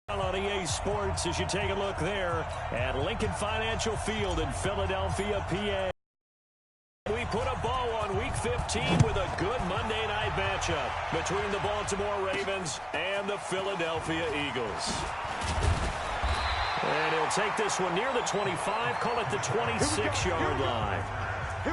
On EA Sports as you take a look there at Lincoln Financial Field in Philadelphia, PA. We put a bow on Week 15 with a good Monday night matchup between the Baltimore Ravens and the Philadelphia Eagles. And he'll take this one near the 25, call it the 26-yard line.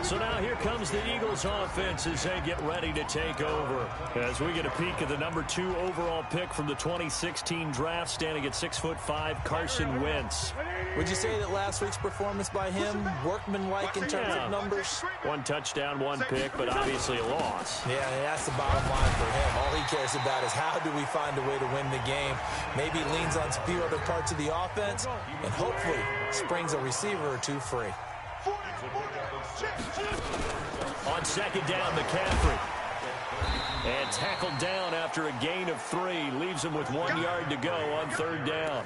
So now here comes the Eagles offense as they get ready to take over. As we get a peek at the number 2 overall pick from the 2016 draft, standing at 6'5", Carson Wentz. Would you say that last week's performance by him, workmanlike in terms of numbers? 1 touchdown, 1 pick, but obviously a loss. Yeah, that's the bottom line for him. All he cares about is how do we find a way to win the game. Maybe leans on a few other parts of the offense, and hopefully springs a receiver or 2 free. On second down, McCaffrey. And tackled down after a gain of 3. Leaves him with 1 yard to go on third down.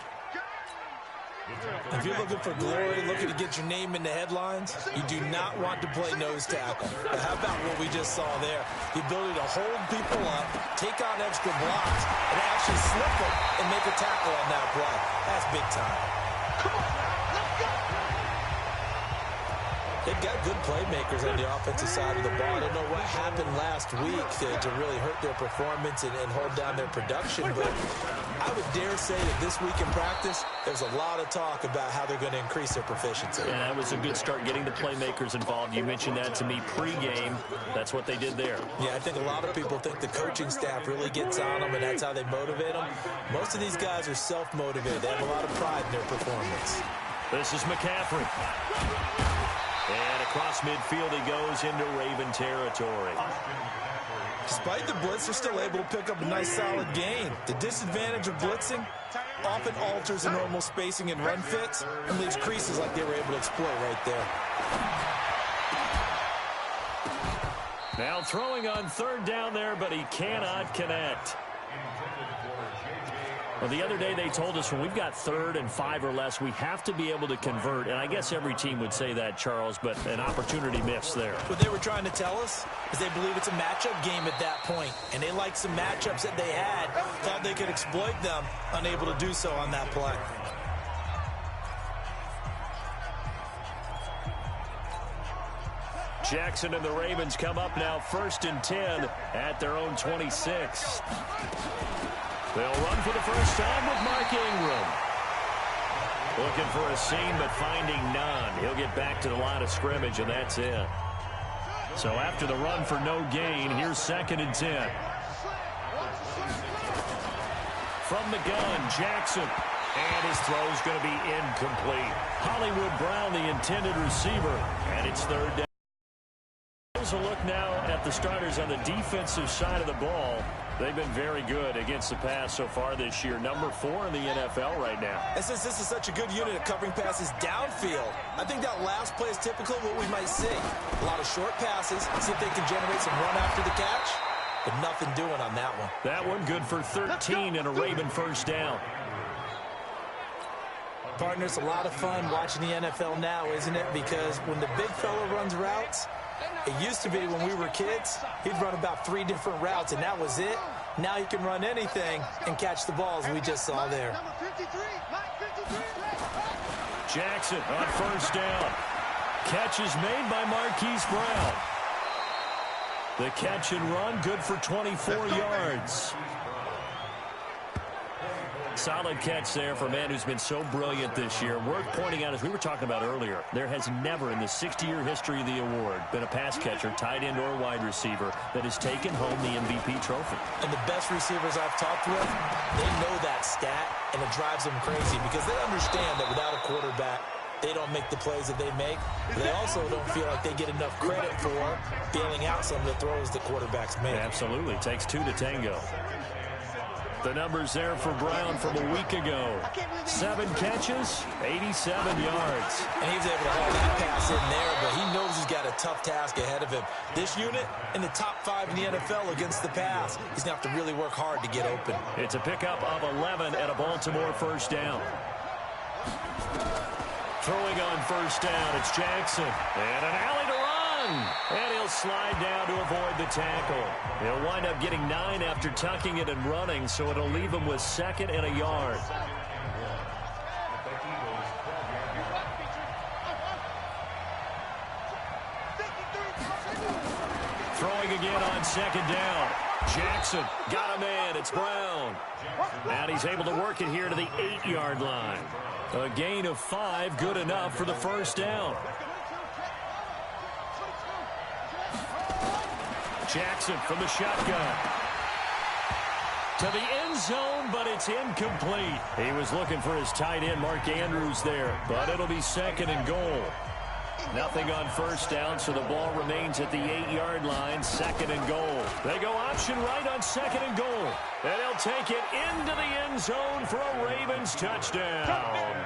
If you're looking for glory, looking to get your name in the headlines, you do not want to play nose tackle. But how about what we just saw there? The ability to hold people up, take on extra blocks, and actually slip them and make a tackle on that play. That's big time. Come on, let's go! They've got good playmakers on the offensive side of the ball. I don't know what happened last week to really hurt their performance and hold down their production, but I would dare say that this week in practice, there's a lot of talk about how they're going to increase their proficiency. And that was a good start getting the playmakers involved. You mentioned that to me pregame. That's what they did there. Yeah, I think a lot of people think the coaching staff really gets on them, and that's how they motivate them. Most of these guys are self-motivated. They have a lot of pride in their performance. This is McCaffrey. And across midfield he goes into Raven territory. Despite the blitz, they're still able to pick up a nice solid gain. The disadvantage of blitzing often alters the normal spacing and run fits and leaves creases like they were able to exploit right there. Now throwing on third down there, but he cannot connect. Well, the other day they told us when we've got 3rd and 5 or less, we have to be able to convert. And I guess every team would say that, Charles, but an opportunity missed there. What they were trying to tell us is they believe it's a matchup game at that point. And they liked some matchups that they had, thought they could exploit them, unable to do so on that play. Jackson and the Ravens come up now 1st and 10 at their own 26. They'll run for the first time with Mark Ingram. Looking for a seam, but finding none. He'll get back to the line of scrimmage, and that's it. So after the run for no gain, here's 2nd and 10. From the gun, Jackson. And his throw's going to be incomplete. Hollywood Brown, the intended receiver, and it's 3rd down. Here's a look now at the starters on the defensive side of the ball. They've been very good against the pass so far this year. Number 4 in the NFL right now. And since this is such a good unit at covering passes downfield, I think that last play is typical of what we might see. A lot of short passes, see if they can generate some run after the catch, but nothing doing on that one. That one good for 13 and a Raven first down. Partner, it's a lot of fun watching the NFL now, isn't it? Because when the big fella runs routes, it used to be when we were kids, he'd run about 3 different routes, and that was it. Now he can run anything and catch the balls we just saw there. Jackson on first down. Catch is made by Marquise Brown. The catch and run, good for 24 yards. Solid catch there for a man who's been so brilliant this year. Worth pointing out, as we were talking about earlier, there has never in the 60-year history of the award been a pass catcher, tight end, or wide receiver that has taken home the MVP trophy. And the best receivers I've talked with, they know that stat, and it drives them crazy because they understand that without a quarterback, they don't make the plays that they make. They also don't feel like they get enough credit for bailing out some of the throws the quarterbacks make. Absolutely. Takes 2 to tango. The numbers there for Brown from a week ago. 7 catches, 87 yards. And he was able to haul that pass in there, but he knows he's got a tough task ahead of him. This unit in the top 5 in the NFL against the pass. He's going to have to really work hard to get open. It's a pickup of 11 at a Baltimore first down. Throwing on first down, it's Jackson. And an alley to run. And he'll slide down to avoid the tackle. He'll wind up getting 9 after tucking it and running, so it'll leave him with 2nd and a yard. Throwing again on second down. Jackson got him in. It's Brown. And he's able to work it here to the 8-yard line. A gain of 5, good enough for the first down. Jackson from the shotgun. To the end zone, but it's incomplete. He was looking for his tight end, Mark Andrews, there. But it'll be second and goal. Nothing on first down, so the ball remains at the 8-yard line, second and goal. They go option right on second and goal. And he'll take it into the end zone for a Ravens touchdown.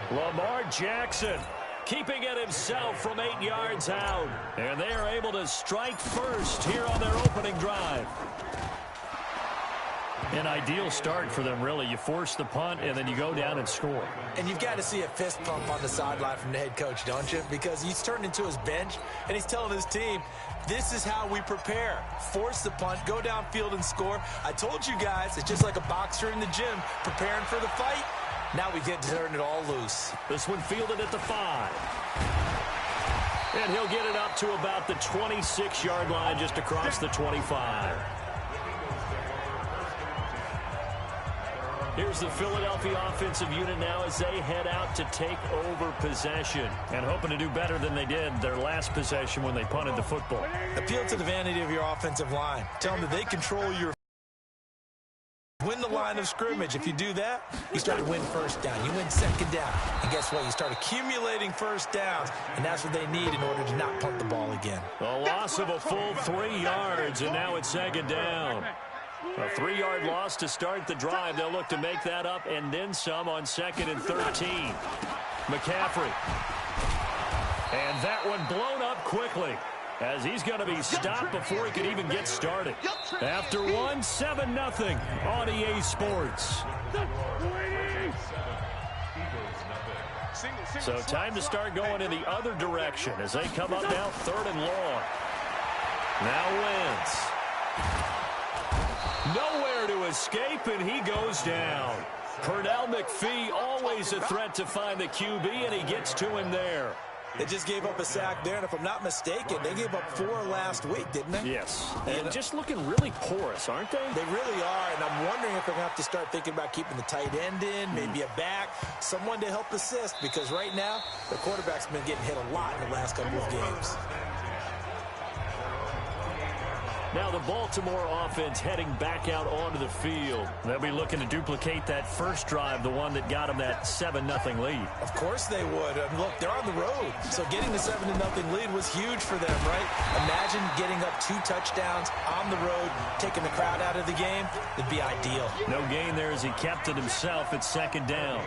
Lamar Jackson keeping it himself from 8 yards out. And they are able to strike first here on their opening drive. An ideal start for them, really. You force the punt, and then you go down and score. And you've got to see a fist pump on the sideline from the head coach, don't you? Because he's turned into his bench, and he's telling his team, this is how we prepare. Force the punt, go downfield and score. I told you guys, it's just like a boxer in the gym preparing for the fight. Now we get to turn it all loose. This one fielded at the 5. And he'll get it up to about the 26-yard line, just across the 25. Here's the Philadelphia offensive unit now as they head out to take over possession and hoping to do better than they did their last possession when they punted the football. Appeal to the vanity of your offensive line. Tell them that they control your win the line of scrimmage. If you do that, you start to win first down. You win second down. And guess what? You start accumulating first downs, and that's what they need in order to not punt the ball again. A loss of a full 3 yards, and now it's second down. A 3-yard loss to start the drive. They'll look to make that up and then some on second and 13. McCaffrey. And that one blown up quickly as he's going to be stopped before he can even get started. After one, 7-0 on EA Sports. So time to start going in the other direction as they come up now, 3rd and long. Now Wentz. Nowhere to escape, and he goes down. Pernell McPhee, always a threat to find the QB, and he gets to him there. They just gave up a sack there, and if I'm not mistaken, they gave up 4 last week, didn't they? Yes, and just looking really porous, aren't they? They really are, and I'm wondering if they're going to have to start thinking about keeping the tight end in, maybe a back, someone to help assist, because right now, the quarterback's been getting hit a lot in the last couple of games. Now the Baltimore offense heading back out onto the field. They'll be looking to duplicate that first drive, the one that got them that 7-0 lead. Of course they would. Look, they're on the road, so getting the 7-0 lead was huge for them, right? Imagine getting up 2 touchdowns on the road, taking the crowd out of the game. It'd be ideal. No gain there as he kept it himself at second down.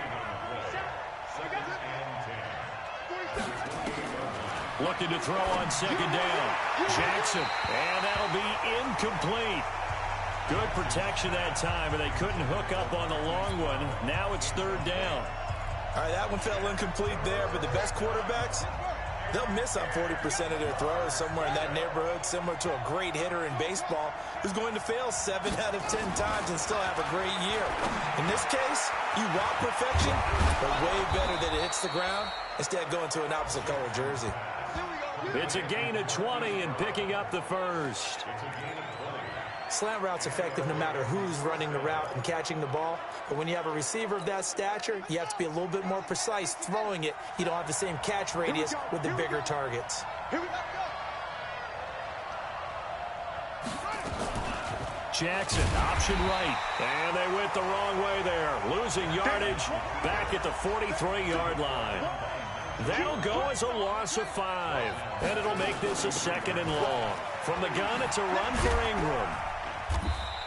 Looking to throw on second down. Jackson, and that'll be incomplete. Good protection that time, but they couldn't hook up on the long one. Now it's 3rd down. All right, that one fell incomplete there, but the best quarterbacks, they'll miss on 40% of their throws somewhere in that neighborhood, similar to a great hitter in baseball who's going to fail 7 out of 10 times and still have a great year. In this case, you want perfection, but way better that it hits the ground instead of going to an opposite color jersey. It's a gain of 20 and picking up the first. Slant route's effective no matter who's running the route and catching the ball. But when you have a receiver of that stature, you have to be a little bit more precise throwing it. You don't have the same catch radius with the bigger targets. Jackson, option right. And they went the wrong way there. Losing yardage back at the 43-yard line. That'll go as a loss of 5. And it'll make this a 2nd and long. From the gun, it's a run for Ingram.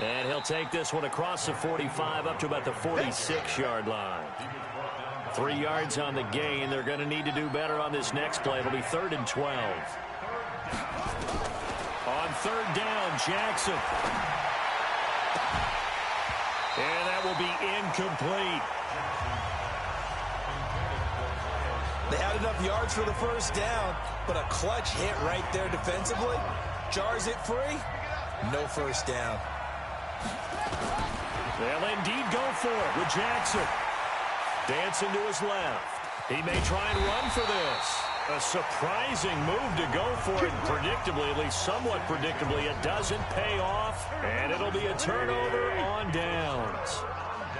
And he'll take this one across the 45 up to about the 46-yard line. 3 yards on the gain. They're going to need to do better on this next play. It'll be 3rd and 12. On 3rd down, Jackson. And that will be incomplete. They had enough yards for the first down, but a clutch hit right there defensively. Jars it free. No first down. They'll indeed go for it with Jackson. Dancing to his left. He may try and run for this. A surprising move to go for it. Predictably, at least somewhat predictably, it doesn't pay off. And it'll be a turnover on downs.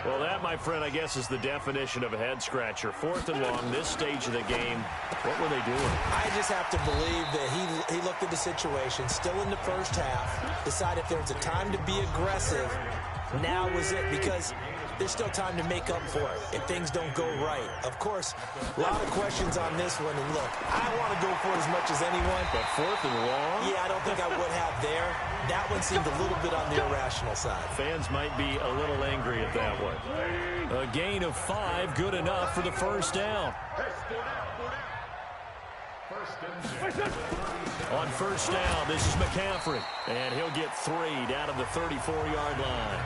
Well, that, my friend, I guess is the definition of a head-scratcher. 4th and long, this stage of the game. What were they doing? I just have to believe that he looked at the situation, still in the first half, decided if there was a time to be aggressive, now was it, because there's still time to make up for it if things don't go right. Of course, a lot of questions on this one, and look, I want to go for it as much as anyone. But 4th and long? Yeah, I don't think I would have there. That one seemed a little bit on the irrational side. Fans might be a little angry at that one. A gain of 5, good enough for the first down. On first down, this is McCaffrey. And he'll get 3 down at the 34-yard line.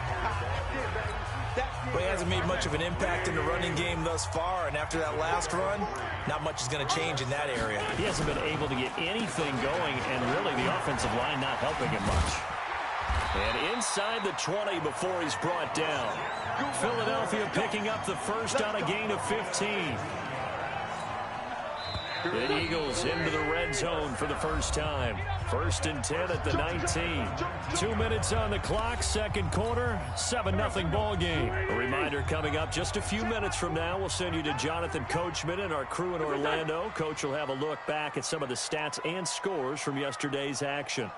Well, he hasn't made much of an impact in the running game thus far, and after that last run, not much is going to change in that area. He hasn't been able to get anything going, and really the offensive line not helping him much. And inside the 20 before he's brought down. Philadelphia picking up the first on a gain of 15. The Eagles into the red zone for the first time. 1st and 10 at the 19. 2 minutes on the clock, second quarter, 7-0 ball game. A reminder coming up just a few minutes from now. We'll send you to Jonathan Coachman and our crew in Orlando. Coach will have a look back at some of the stats and scores from yesterday's action.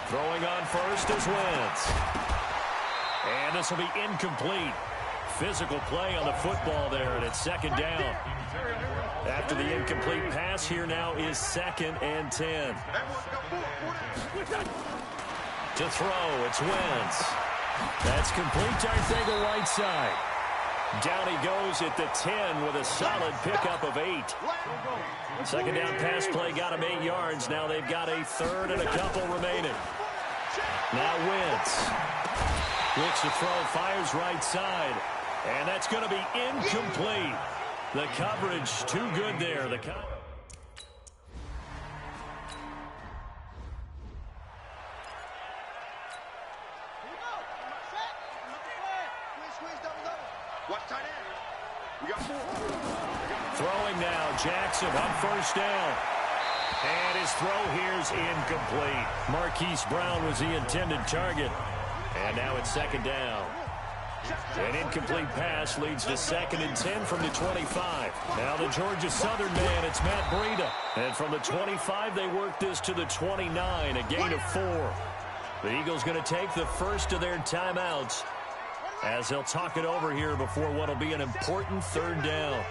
Throwing on first is Wentz. And this will be incomplete. Physical play on the football there, and it's 2nd down. After the incomplete pass, here now is 2nd and 10. To throw, it's Wentz. That's complete to Arcega-Whiteside. Down he goes at the 10 with a solid pickup of 8. 2nd down pass play got him 8 yards. Now they've got a 3rd and a couple remaining. Now Wentz. Looks to throw, fires right side. And that's going to be incomplete. The coverage too good there. Throwing now, Jackson on first down. And his throw here's incomplete. Marquise Brown was the intended target. And now it's 2nd down. An incomplete pass leads to 2nd and 10 from the 25. Now the Georgia Southern man, it's Matt Breida. And from the 25, they work this to the 29, a gain of 4. The Eagles going to take the first of their timeouts as they'll talk it over here before what will be an important 3rd down.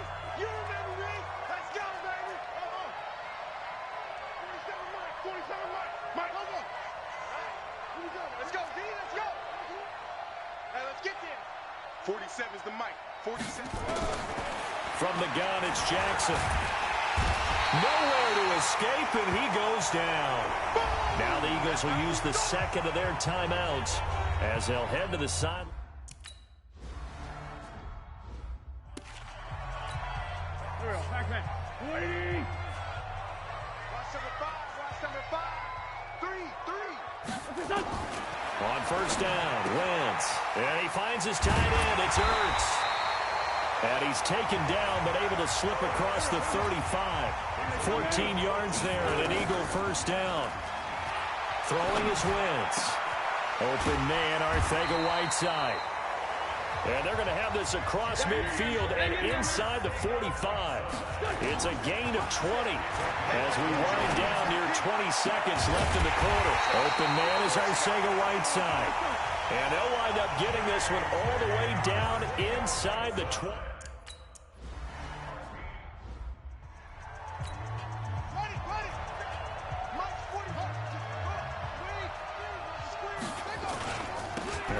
From the gun, it's Jackson. Nowhere to escape, and he goes down. Now the Eagles will use the 2nd of their timeouts as they'll head to the side. On first down, Wentz. And he finds his tight end. It's Ertz. And he's taken down, but able to slip across the 35. 14 yards there, and an Eagle first down. Throwing is Wentz. Open man, Arcega-Whiteside. And they're going to have this across midfield and inside the 45. It's a gain of 20 as we wind down near 20 seconds left in the quarter. Open man is Arcega-Whiteside. And they'll wind up getting this one all the way down inside the 20.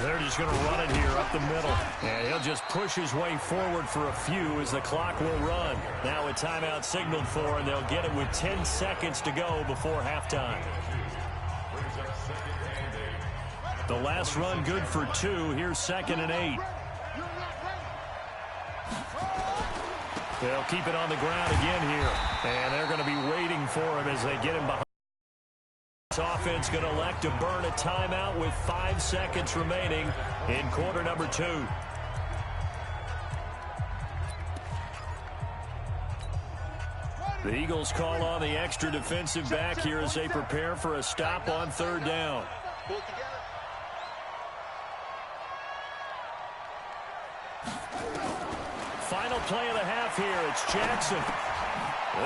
They're just going to run it here up the middle. And he'll just push his way forward for a few as the clock will run. Now a timeout signaled for, and they'll get it with 10 seconds to go before halftime. The last run good for 2. Here's 2nd and 8. They'll keep it on the ground again here. And they're going to be waiting for him as they get him behind. This offense going to elect to burn a timeout with 5 seconds remaining in quarter number 2. The Eagles call on the extra defensive back here as they prepare for a stop on third down. Final play of the half here. It's Jackson.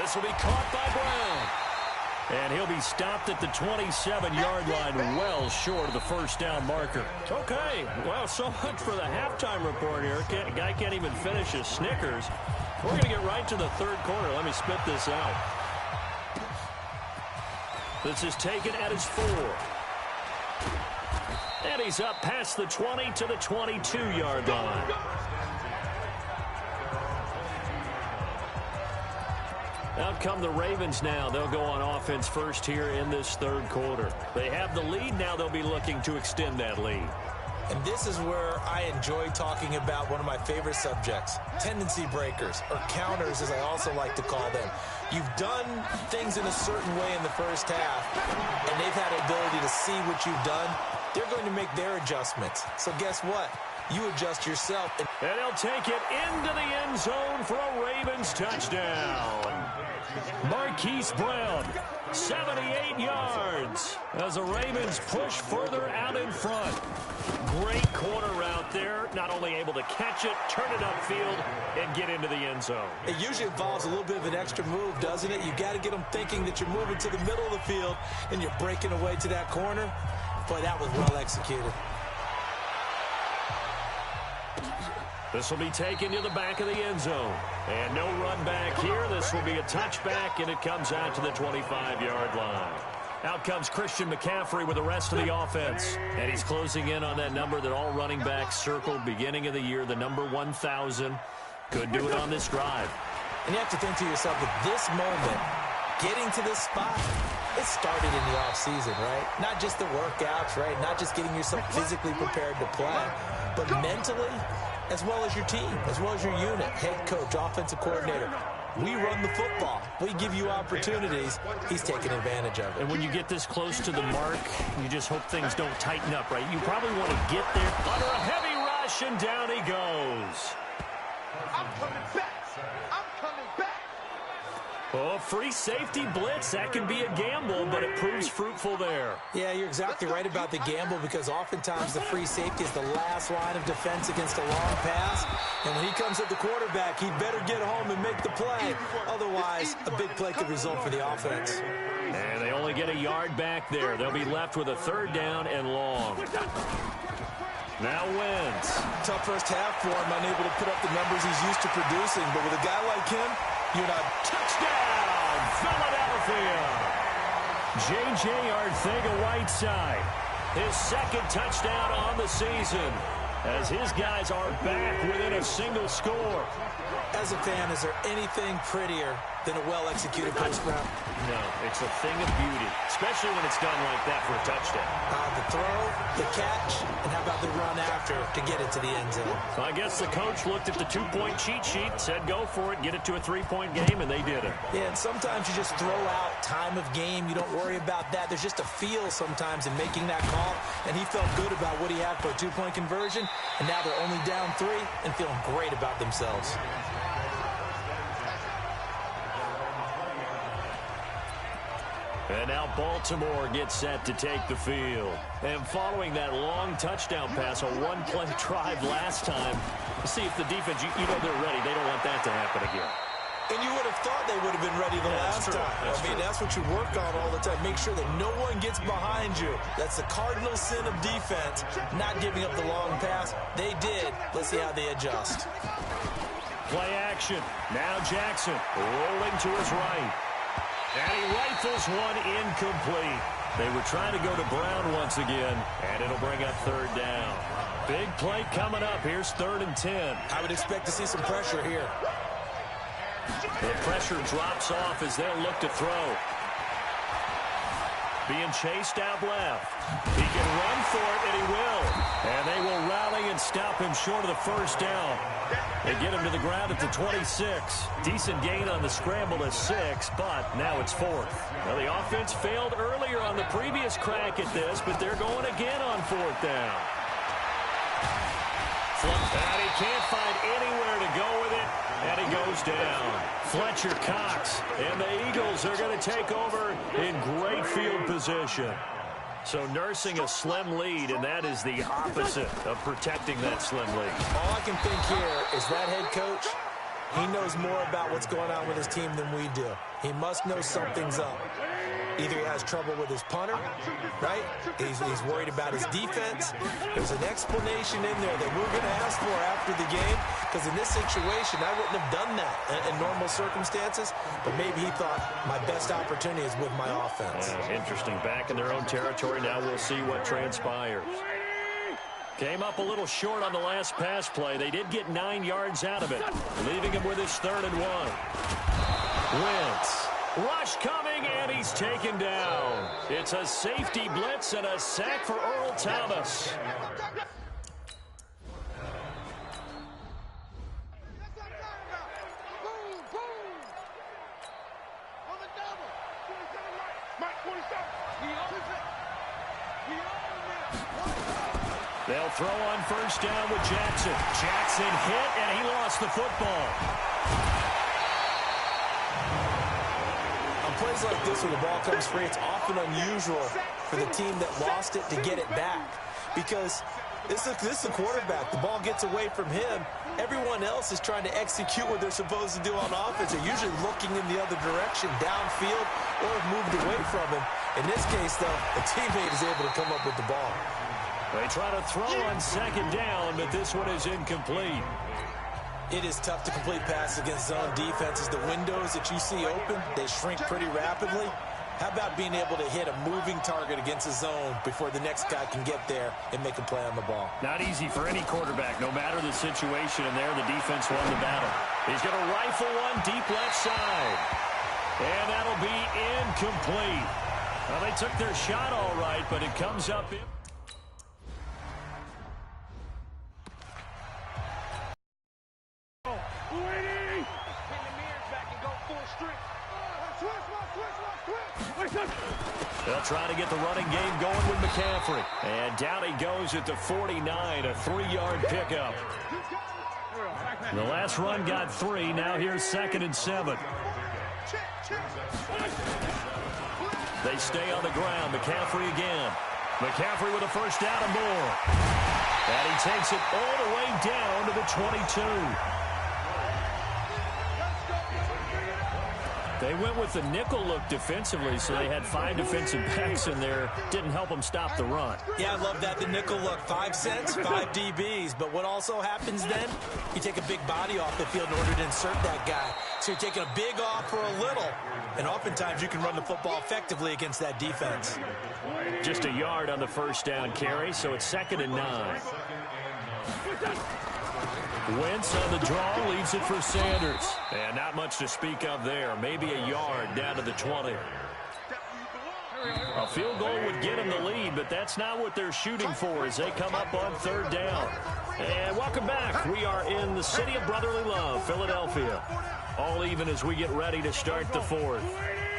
This will be caught by Brown. And he'll be stopped at the 27-yard line, well short of the first down marker. Okay, well, so much for the halftime report here. Guy can't even finish his Snickers. We're going to get right to the third quarter. Let me spit this out. This is taken at his 4. And he's up past the 20 to the 22-yard line. Out come the Ravens now. They'll go on offense first here in this third quarter. They have the lead. Now they'll be looking to extend that lead. And this is where I enjoy talking about one of my favorite subjects, tendency breakers, or counters as I also like to call them. You've done things in a certain way in the first half, and they've had the ability to see what you've done. They're going to make their adjustments. So guess what? You adjust yourself. And he'll take it into the end zone for a Ravens touchdown. Marquise Brown, 78 yards as the Ravens push further out in front. Great corner route there. Not only able to catch it, turn it upfield, and get into the end zone. It usually involves a little bit of an extra move, doesn't it? You got to get them thinking that you're moving to the middle of the field and you're breaking away to that corner. Boy, that was well executed. This will be taken to the back of the end zone. And no run back here. This will be a touchback, and it comes out to the 25-yard line. Out comes Christian McCaffrey with the rest of the offense. And he's closing in on that number that all running backs circled beginning of the year, the number 1,000. Could do it on this drive. And you have to think to yourself, at this moment, getting to this spot, it started in the offseason, right? Not just the workouts, right? Not just getting yourself physically prepared to play, but mentally, as well as your team, as well as your unit, head coach, offensive coordinator. We run the football. We give you opportunities. He's taking advantage of it. And when you get this close to the mark, you just hope things don't tighten up, right? You probably want to get there under a heavy rush, and down he goes. I'm coming back. I'm coming back. Oh, free safety blitz. That can be a gamble, but it proves fruitful there. Yeah, you're exactly right about the gamble, because oftentimes the free safety is the last line of defense against a long pass. And when he comes at the quarterback, he better get home and make the play. Otherwise, a big play could result for the offense. And they only get a yard back there. They'll be left with a third down and long. Now Wentz. Tough first half for him, unable to put up the numbers he's used to producing. But with a guy like him, you're not. Touchdown, Philadelphia. J.J. Arcega-Whiteside, his second touchdown on the season, as his guys are back within a single score. As a fan, is there anything prettier than a well-executed post route? No, it's a thing of beauty, especially when it's done like that for a touchdown. The throw, the catch, and how about the run after to get it to the end zone? So I guess the coach looked at the two-point cheat sheet, said go for it, get it to a three-point game, and they did it. Yeah, and sometimes you just throw out time of game. You don't worry about that. There's just a feel sometimes in making that call, and he felt good about what he had for a two-point conversion, and now they're only down 3 and feeling great about themselves. And now Baltimore gets set to take the field. And following that long touchdown pass, a one-play drive last time, see if the defense, you know they're ready. They don't want that to happen again. And you would have thought they would have been ready the last time. That's what you work on all the time. Make sure that no one gets behind you. That's the cardinal sin of defense, not giving up the long pass. They did. Let's see how they adjust. Play action. Now Jackson rolling to his right. And he rifles one incomplete. They were trying to go to Brown once again, and it'll bring up third down. Big play coming up. Here's 3rd and 10. I would expect to see some pressure here. The pressure drops off as they'll look to throw. Being chased out left. He can run for it, and he will. And they will rally and stop him short of the first down. They get him to the ground at the 26. Decent gain on the scramble at 6, but now it's 4th. Now, the offense failed earlier on the previous crack at this, but they're going again on 4th down. And he can't find anywhere to go with it, and he goes down. Fletcher Cox, and the Eagles are going to take over in great field position. So nursing a slim lead, and that is the opposite of protecting that slim lead. All I can think here is that head coach, he knows more about what's going on with his team than we do. He must know something's up. Either he has trouble with his punter, right? He's worried about his defense. There's an explanation in there that we're going to ask for after the game, because in this situation, I wouldn't have done that in normal circumstances, but maybe he thought my best opportunity is with my offense. Yeah, interesting. Back in their own territory. Now we'll see what transpires. Came up a little short on the last pass play. They did get 9 yards out of it, leaving him with his 3rd and 1. Wentz. Rush coming, and he's taken down. It's a safety blitz and a sack for Earl Thomas. They'll throw on 1st down with Jackson. Jackson hit, and he lost the football. Plays like this when the ball comes free, it's often unusual for the team that lost it to get it back, because this is the quarterback. The ball gets away from him. Everyone else is trying to execute what they're supposed to do on offense. They're usually looking in the other direction, downfield, or have moved away from him. In this case, though, a teammate is able to come up with the ball. They try to throw on 2nd down, but this one is incomplete. It is tough to complete passes against zone defenses. The windows that you see open, they shrink pretty rapidly. How about being able to hit a moving target against a zone before the next guy can get there and make a play on the ball? Not easy for any quarterback, no matter the situation. And there, the defense won the battle. He's going to rifle one deep left side. And that'll be incomplete. Well, they took their shot all right, but it comes up in. They'll try to get the running game going with McCaffrey. And down he goes at the 49, a 3-yard pickup. The last run got 3. Now here's 2nd and 7. They stay on the ground. McCaffrey again. McCaffrey with a 1st down and more. And he takes it all the way down to the 22. They went with the nickel look defensively, so they had 5 defensive backs in there. Didn't help them stop the run. Yeah, I love that, the nickel look. 5 cents, 5 DBs. But what also happens then, you take a big body off the field in order to insert that guy. So you're taking a big off for a little. And oftentimes you can run the football effectively against that defense. Just a yard on the 1st down carry, so it's 2nd and 9. Wentz on the draw, leads it for Sanders. And not much to speak of there. Maybe a yard down to the 20. A field goal would get them the lead, but that's not what they're shooting for as they come up on 3rd down. And welcome back. We are in the city of brotherly love, Philadelphia. All even as we get ready to start the 4th.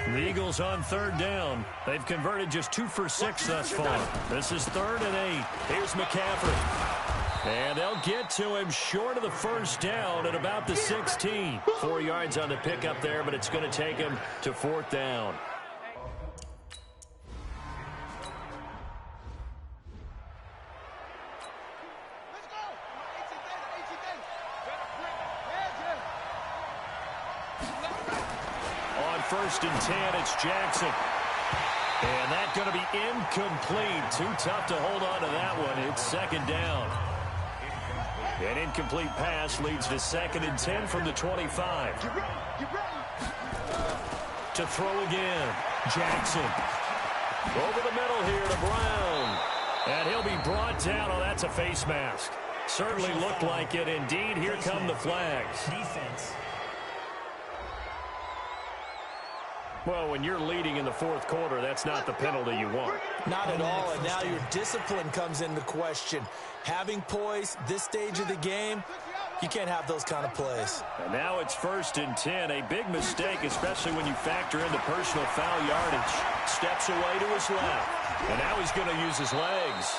The Eagles on 3rd down. They've converted just 2 for 6 thus far. This is 3rd and 8. Here's McCaffrey. And they'll get to him short of the 1st down at about the 16. 4 yards on the pickup there, but it's going to take him to 4th down. On 1st and 10, it's Jackson. And that's going to be incomplete. Too tough to hold on to that one. It's 2nd down. An incomplete pass leads to 2nd and 10 from the 25. To throw again. Jackson. Over the middle here to Brown. And he'll be brought down. Oh, that's a face mask. Certainly looked like it. Indeed, here come the flags. Defense. Well, when you're leading in the 4th quarter, that's not the penalty you want. Not at all, and now your discipline comes into question. Having poise this stage of the game, you can't have those kind of plays. And now it's 1st and 10. A big mistake, especially when you factor in the personal foul yardage. Steps away to his left. And now he's going to use his legs.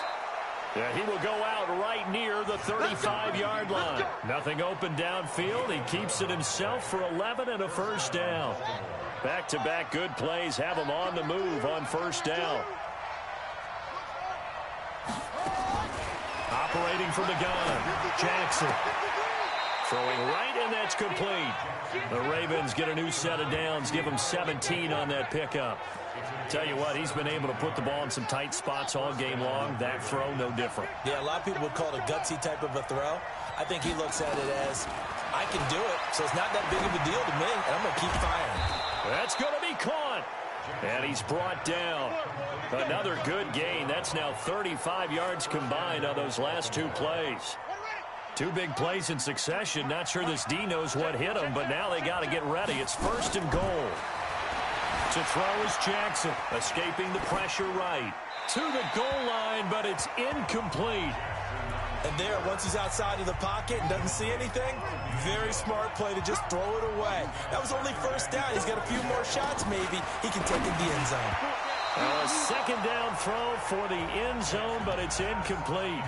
Yeah, he will go out right near the 35-yard line. Nothing open downfield. He keeps it himself for 11 and a first down. Back-to-back good plays have him on the move on first down. Operating from the gun, Jackson. Throwing right, and that's complete. The Ravens get a new set of downs, give him 17 on that pickup. Tell you what, he's been able to put the ball in some tight spots all game long. That throw, no different. Yeah, a lot of people would call it a gutsy type of a throw. I think he looks at it as, I can do it, so it's not that big of a deal to me, and I'm going to keep firing. That's going to be caught. And he's brought down. Another good gain. That's now 35 yards combined on those last two plays. Two big plays in succession. Not sure this D knows what hit him, but now they got to get ready. It's first and goal. To throw is Jackson, escaping the pressure right. To the goal line, but it's incomplete. And there, once he's outside of the pocket and doesn't see anything, very smart play to just throw it away. That was only first down. He's got a few more shots, maybe. He can take it in the end zone. A second down throw for the end zone, but it's incomplete.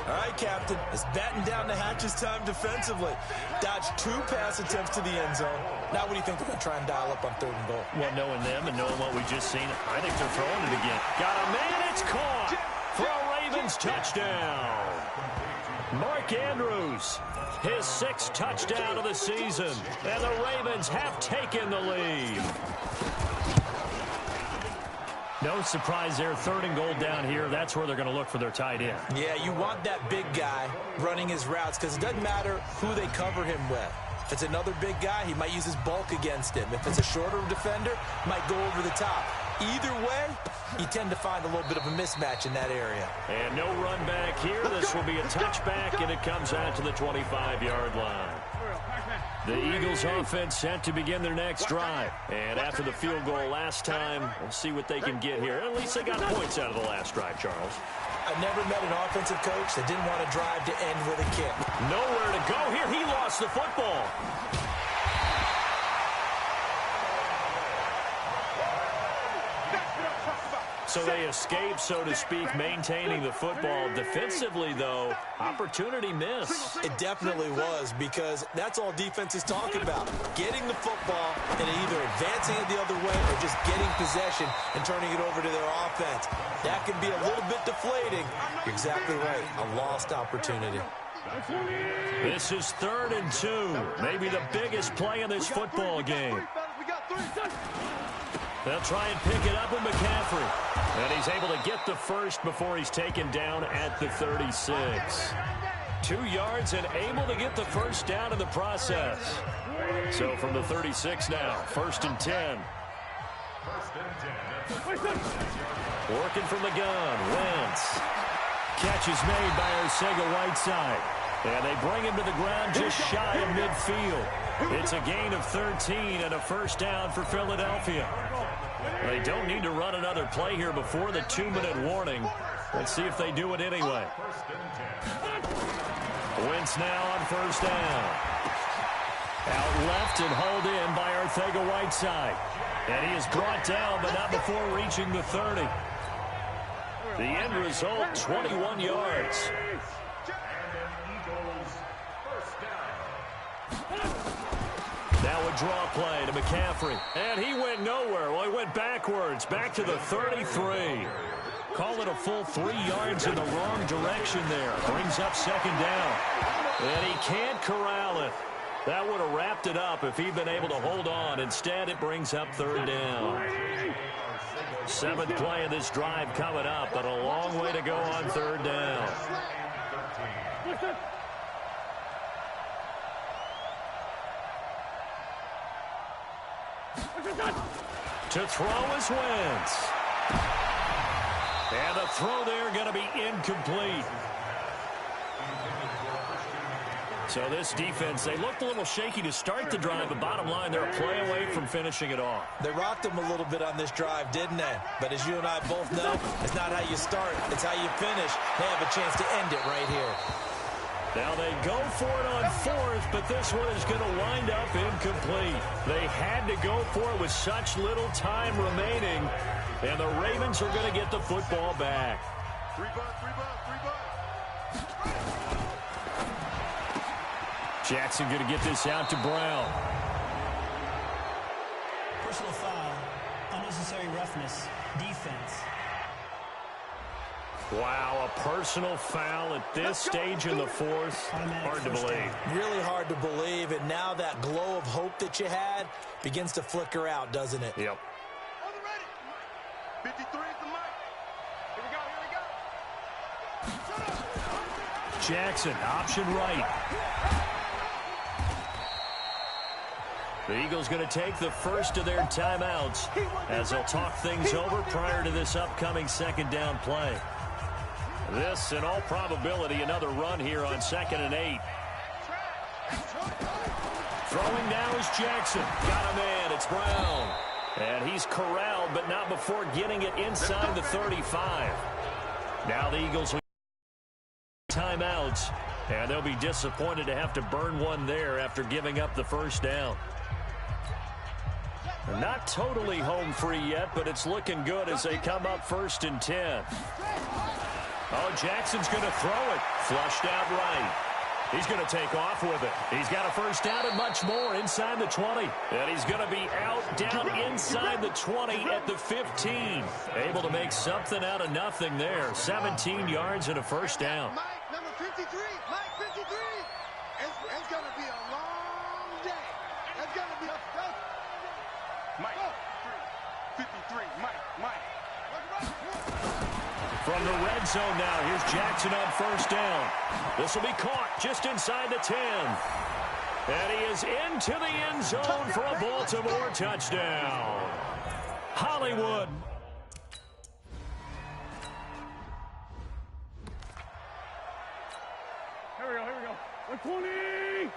All right, Captain, it's batten down the hatches time defensively. Dodged 2 pass attempts to the end zone. Now what do you think they're going to try and dial up on third and goal? Well, knowing them and knowing what we just seen, I think they're throwing it again. Got a man, it's caught for a Ravens touchdown. Mark Andrews, his 6th touchdown of the season, and the Ravens have taken the lead. No surprise there, third and goal down here. That's where they're going to look for their tight end. Yeah, you want that big guy running his routes because it doesn't matter who they cover him with. If it's another big guy, he might use his bulk against him. If it's a shorter defender, might go over the top. Either way, you tend to find a little bit of a mismatch in that area. And no run back here. This will be a touchback, and it comes out to the 25-yard line. The Eagles offense set to begin their next drive. And after the field goal last time, we'll see what they can get here. At least they got points out of the last drive, Charles. I've never met an offensive coach that didn't want to drive to end with a kick. Nowhere to go here. He lost the football. So they escape, so to speak, maintaining the football. Defensively, though, opportunity miss. It definitely was, because that's all defenses talk about. Getting the football and either advancing it the other way or just getting possession and turning it over to their offense. That can be a little bit deflating. You're exactly right. A lost opportunity. This is 3rd and 2. Maybe the biggest play in this football game. They'll try and pick it up with McCaffrey. And he's able to get the first before he's taken down at the 36. 2 yards and able to get the first down in the process. So from the 36 now, 1st and 10. Working from the gun, Wentz. Catch is made by Arcega-Whiteside. And they bring him to the ground just shy of midfield. It's a gain of 13 and a first down for Philadelphia. They don't need to run another play here before the 2-minute warning. Let's see if they do it anyway. Wentz now on first down. Out left and hauled in by Arcega-Whiteside. And he is brought down, but not before reaching the 30. The end result, 21 yards. Now a draw play to McCaffrey. And he went nowhere. Well, he went backwards, back to the 33. Call it a full 3 yards in the wrong direction there. Brings up second down. And he can't corral it. That would have wrapped it up if he'd been able to hold on. Instead, it brings up third down. 7th play of this drive coming up, but a long way to go on third down. To throw is Wentz. And the throw there going to be incomplete. So this defense, they looked a little shaky to start the drive, but bottom line, they're a play away from finishing it off. They rocked them a little bit on this drive, didn't they? But as you and I both know, it's not how you start, it's how you finish. They have a chance to end it right here. Now they go for it on 4th, but this one is going to wind up incomplete. They had to go for it with such little time remaining, and the Ravens are going to get the football back. Jackson going to get this out to Brown. Personal foul, unnecessary roughness, defense. Wow, a personal foul at this stage in the fourth. Hard to believe. Really hard to believe, and now that glow of hope that you had begins to flicker out, doesn't it? Yep. 53 is the mic. Here we go. Jackson, option right. The Eagles going to take the first of their timeouts as they'll talk things over prior to this upcoming second down play. This, in all probability, another run here on 2nd and 8. Throwing now is Jackson. Got a man. It's Brown. And he's corralled, but not before getting it inside the 35. Now the Eagles will timeouts, and they'll be disappointed to have to burn one there after giving up the first down. They're not totally home free yet, but it's looking good as they come up 1st and 10. Oh, Jackson's going to throw it. Flushed out right. He's going to take off with it. He's got a first down and much more inside the 20. And he's going to be out down inside the 20 at the 15. Able to make something out of nothing there. 17 yards and a first down. Mike, number 53. Mike, 53. It's going to be a long day. It's going to be a tough. Mike, 53. Mike. From the red zone now, here's Jackson on first down. This will be caught just inside the 10. And he is into the end zone for a Baltimore touchdown. Hollywood. Here we go. 120.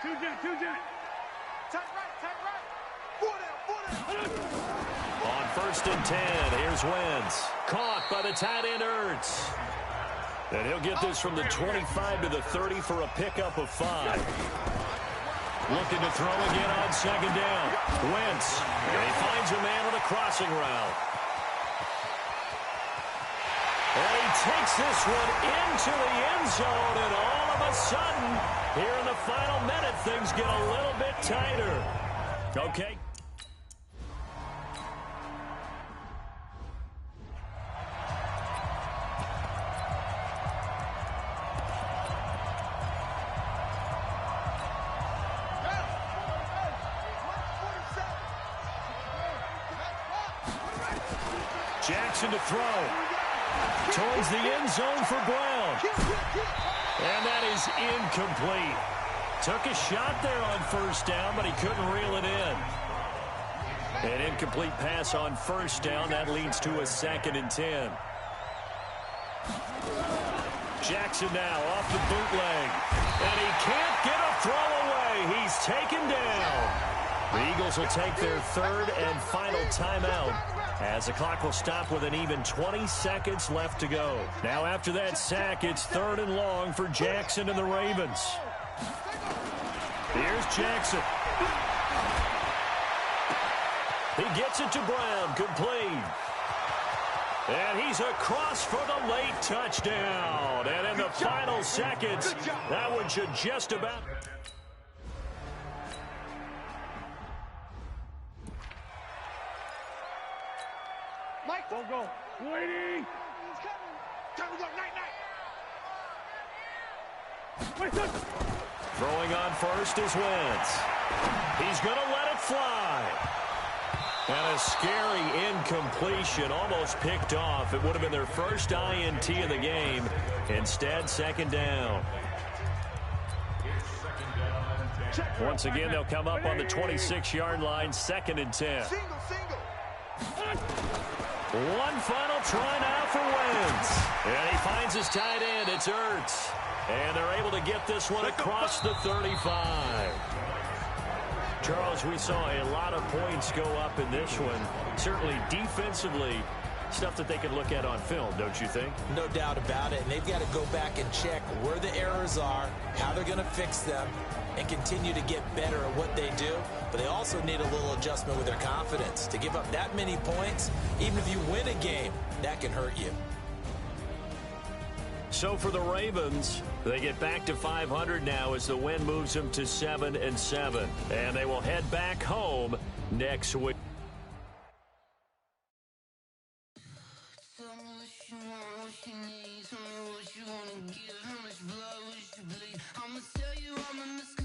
Two jet. Tight right. Four down. On 1st and 10, here's Wentz. Caught by the tight end Ertz. And he'll get this from the 25 to the 30 for a pickup of 5. Looking to throw again on 2nd down. Wentz. And he finds a man on a crossing route. And he takes this one into the end zone, and all of a sudden, here in the final minute, things get a little bit tighter. Okay. Jackson to throw. Towards the end zone for Brown. And that is incomplete. Took a shot there on first down, but he couldn't reel it in. An incomplete pass on first down. That leads to a 2nd and 10. Jackson now off the bootleg. And he can't get a throw away. He's taken down. The Eagles will take their 3rd and final timeout as the clock will stop with an even 20 seconds left to go. Now after that sack, it's 3rd and long for Jackson and the Ravens. Here's Jackson. He gets it to Brown, complete. And he's across for the late touchdown. And in the final seconds, that one should just about... Mike, don't go. Waiting. Time to go. Night. Wait, son. Throwing on first is Wentz. He's going to let it fly. And a scary incompletion, almost picked off. It would have been their first INT of the game. Instead, 2nd down. Once again, they'll come up on the 26-yard line, 2nd and 10. Single. One final try now for Wentz. And he finds his tight end. It's Ertz. And they're able to get this one across the 35. Charles, we saw a lot of points go up in this one. Certainly defensively, stuff that they can look at on film, don't you think? No doubt about it. And they've got to go back and check where the errors are, how they're going to fix them, and continue to get better at what they do. But they also need a little adjustment with their confidence. To give up that many points, even if you win a game, that can hurt you. So for the Ravens, they get back to 500 now as the win moves them to 7-7. And they will head back home next week. Tell me what you want, what you need. Tell me what you want to give. How much blood would you bleed? I'ma tell you I'm a